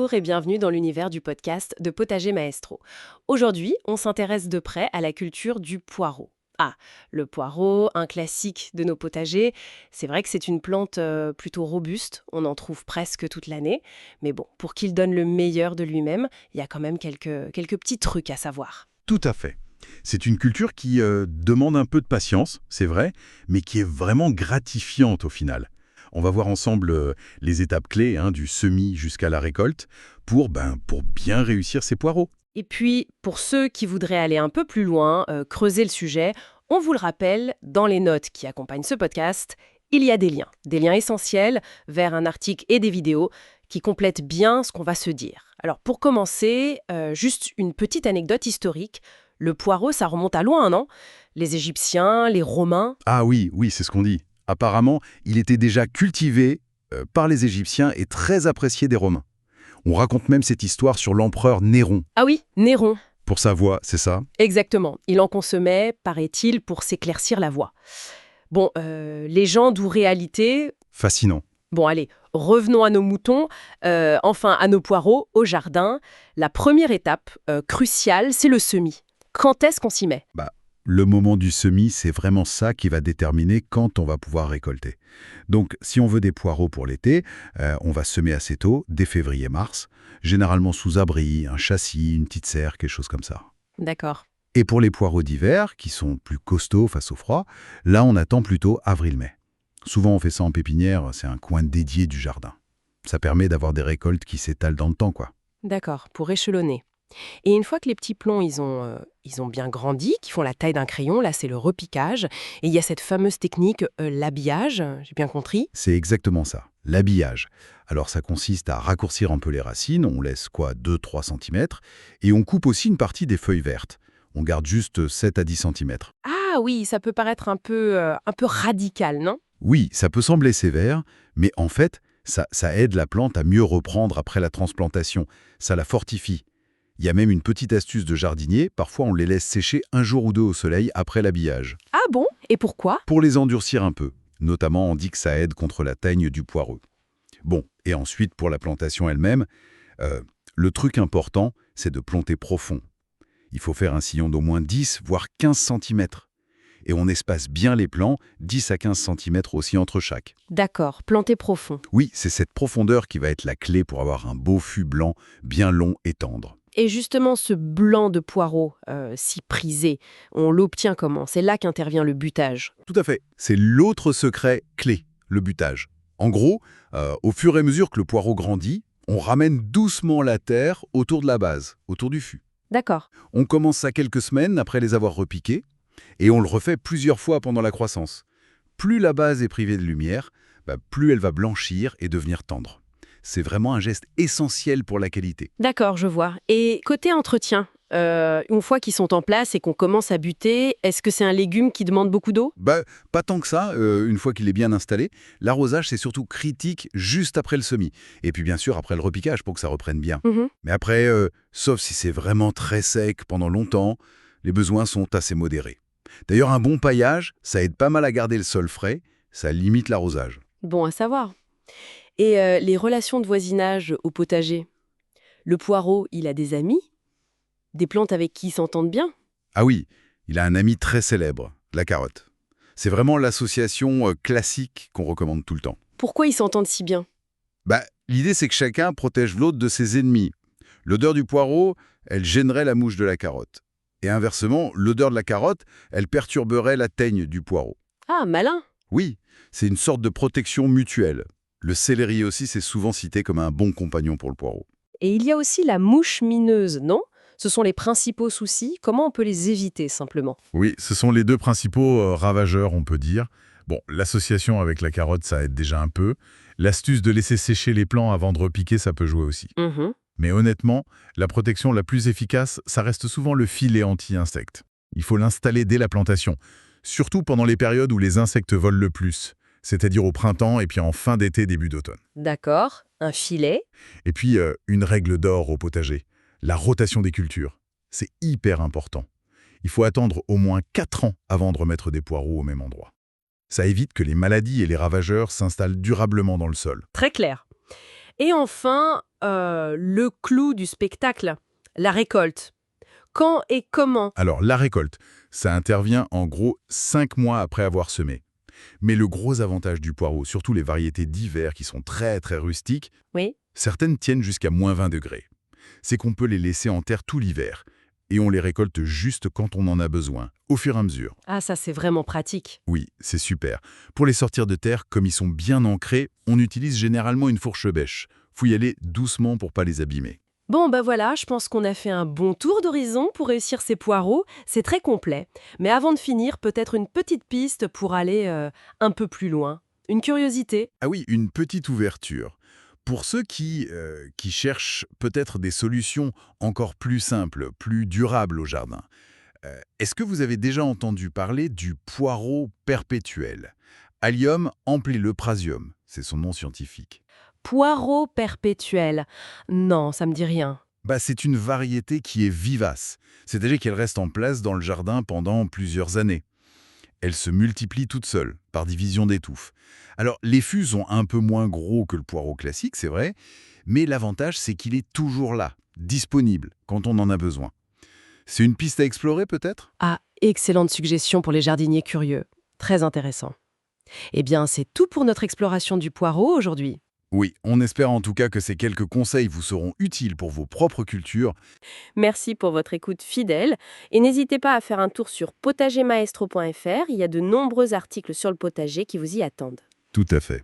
Bonjour et bienvenue dans l'univers du podcast de Potager Maestro. Aujourd'hui, on s'intéresse de près à la culture du poireau. Ah, le poireau, un classique de nos potagers. C'est vrai que c'est une plante plutôt robuste, on en trouve presque toute l'année. Mais bon, pour qu'il donne le meilleur de lui-même, il y a quand même quelques petits trucs à savoir. Tout à fait. C'est une culture qui demande un peu de patience, c'est vrai, mais qui est vraiment gratifiante au final. On va voir ensemble les étapes clés du semis jusqu'à la récolte pour bien réussir ces poireaux. Et puis, pour ceux qui voudraient aller un peu plus loin, creuser le sujet, on vous le rappelle, dans les notes qui accompagnent ce podcast, il y a des liens essentiels vers un article et des vidéos qui complètent bien ce qu'on va se dire. Alors pour commencer, juste une petite anecdote historique. Le poireau, ça remonte à loin, non? Les Égyptiens, les Romains. Ah oui, c'est ce qu'on dit. Apparemment, il était déjà cultivé par les Égyptiens et très apprécié des Romains. On raconte même cette histoire sur l'empereur Néron. Ah oui, Néron. Pour sa voix, c'est ça? Exactement. Il en consommait, paraît-il, pour s'éclaircir la voix. Bon, légende ou réalité? Fascinant. Bon, allez, revenons à nos moutons, enfin à nos poireaux, au jardin. La première étape, cruciale, c'est le semis. Quand est-ce qu'on s'y met? Le moment du semis, c'est vraiment ça qui va déterminer quand on va pouvoir récolter. Donc, si on veut des poireaux pour l'été, on va semer assez tôt, dès février-mars, généralement sous abri, un châssis, une petite serre, quelque chose comme ça. D'accord. Et pour les poireaux d'hiver, qui sont plus costauds face au froid, là on attend plutôt avril-mai. Souvent on fait ça en pépinière, c'est un coin dédié du jardin. Ça permet d'avoir des récoltes qui s'étalent dans le temps, quoi. D'accord, pour échelonner. Et une fois que les petits plants, ils ont bien grandi, qui font la taille d'un crayon, là c'est le repiquage. Et il y a cette fameuse technique, l'habillage, j'ai bien compris. C'est exactement ça, l'habillage. Alors ça consiste à raccourcir un peu les racines, on laisse 2-3 cm, et on coupe aussi une partie des feuilles vertes. On garde juste 7 à 10 cm. Ah oui, ça peut paraître un peu radical, non? Oui, ça peut sembler sévère, mais en fait, ça aide la plante à mieux reprendre après la transplantation. Ça la fortifie. Il y a même une petite astuce de jardinier, parfois on les laisse sécher un jour ou deux au soleil après l'habillage. Ah bon? Et pourquoi? Pour les endurcir un peu. Notamment, on dit que ça aide contre la teigne du poireau. Bon, et ensuite, pour la plantation elle-même, le truc important, c'est de planter profond. Il faut faire un sillon d'au moins 10, voire 15 cm. Et on espace bien les plants, 10 à 15 cm aussi entre chaque. D'accord, planter profond. Oui, c'est cette profondeur qui va être la clé pour avoir un beau fût blanc, bien long et tendre. Et justement, ce blanc de poireau, si prisé, on l'obtient comment? C'est là qu'intervient le butage. Tout à fait. C'est l'autre secret clé, le butage. En gros, au fur et à mesure que le poireau grandit, on ramène doucement la terre autour de la base, autour du fût. D'accord. On commence ça quelques semaines après les avoir repiqués, et on le refait plusieurs fois pendant la croissance. Plus la base est privée de lumière, plus elle va blanchir et devenir tendre. C'est vraiment un geste essentiel pour la qualité. D'accord, je vois. Et côté entretien, une fois qu'ils sont en place et qu'on commence à buter, est-ce que c'est un légume qui demande beaucoup d'eau? Pas tant que ça, une fois qu'il est bien installé. L'arrosage, c'est surtout critique juste après le semis. Et puis bien sûr, après le repiquage, pour que ça reprenne bien. Mhm. Mais après, sauf si c'est vraiment très sec pendant longtemps, les besoins sont assez modérés. D'ailleurs, un bon paillage, ça aide pas mal à garder le sol frais, ça limite l'arrosage. Bon à savoir. Et les relations de voisinage au potager? Le poireau, il a des amis? Des plantes avec qui il s'entendent bien? Ah oui, il a un ami très célèbre, la carotte. C'est vraiment l'association classique qu'on recommande tout le temps. Pourquoi ils s'entendent si bien? L'idée, c'est que chacun protège l'autre de ses ennemis. L'odeur du poireau, elle gênerait la mouche de la carotte. Et inversement, l'odeur de la carotte, elle perturberait la teigne du poireau. Ah, malin! Oui, c'est une sorte de protection mutuelle. Le céleri aussi, c'est souvent cité comme un bon compagnon pour le poireau. Et il y a aussi la mouche mineuse, non? Ce sont les principaux soucis. Comment on peut les éviter, simplement? Oui, ce sont les deux principaux ravageurs, on peut dire. Bon, l'association avec la carotte, ça aide déjà un peu. L'astuce de laisser sécher les plants avant de repiquer, ça peut jouer aussi. Mhm. Mais honnêtement, la protection la plus efficace, ça reste souvent le filet anti-insectes. Il faut l'installer dès la plantation, surtout pendant les périodes où les insectes volent le plus, c'est-à-dire au printemps et puis en fin d'été, début d'automne. D'accord, un filet. Et puis, une règle d'or au potager, la rotation des cultures. C'est hyper important. Il faut attendre au moins 4 ans avant de remettre des poireaux au même endroit. Ça évite que les maladies et les ravageurs s'installent durablement dans le sol. Très clair. Et enfin, le clou du spectacle, la récolte. Quand et comment? Alors, la récolte, ça intervient en gros 5 mois après avoir semé. Mais le gros avantage du poireau, surtout les variétés d'hiver qui sont très très rustiques, Oui. certaines tiennent jusqu'à -20 degrés. C'est qu'on peut les laisser en terre tout l'hiver. Et on les récolte juste quand on en a besoin, au fur et à mesure. Ah, ça c'est vraiment pratique. Oui, c'est super. Pour les sortir de terre, comme ils sont bien ancrés, on utilise généralement une fourche bêche. Faut y aller doucement pour pas les abîmer. Bon, bah voilà, je pense qu'on a fait un bon tour d'horizon pour réussir ces poireaux. C'est très complet. Mais avant de finir, peut-être une petite piste pour aller un peu plus loin. Une curiosité. Ah oui, une petite ouverture. Pour ceux qui cherchent peut-être des solutions encore plus simples, plus durables au jardin, est-ce que vous avez déjà entendu parler du poireau perpétuel? Allium amplileprasium, c'est son nom scientifique. Poireau perpétuel. Non, ça me dit rien. C'est une variété qui est vivace, c'est-à-dire qu'elle reste en place dans le jardin pendant plusieurs années. Elle se multiplie toute seule, par division des touffes. Alors, les fûts sont un peu moins gros que le poireau classique, c'est vrai, mais l'avantage, c'est qu'il est toujours là, disponible, quand on en a besoin. C'est une piste à explorer, peut-être? Ah, excellente suggestion pour les jardiniers curieux. Très intéressant. Eh bien, c'est tout pour notre exploration du poireau aujourd'hui. Oui, on espère en tout cas que ces quelques conseils vous seront utiles pour vos propres cultures. Merci pour votre écoute fidèle et n'hésitez pas à faire un tour sur potagermaestro.fr, il y a de nombreux articles sur le potager qui vous y attendent. Tout à fait.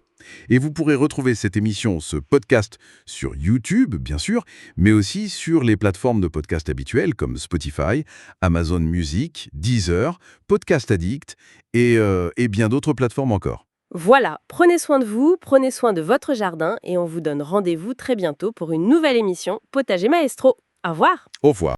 Et vous pourrez retrouver cette émission, ce podcast, sur YouTube, bien sûr, mais aussi sur les plateformes de podcast habituelles comme Spotify, Amazon Music, Deezer, Podcast Addict et bien d'autres plateformes encore. Voilà, prenez soin de vous, prenez soin de votre jardin et on vous donne rendez-vous très bientôt pour une nouvelle émission Potager Maestro. Au revoir! Au revoir.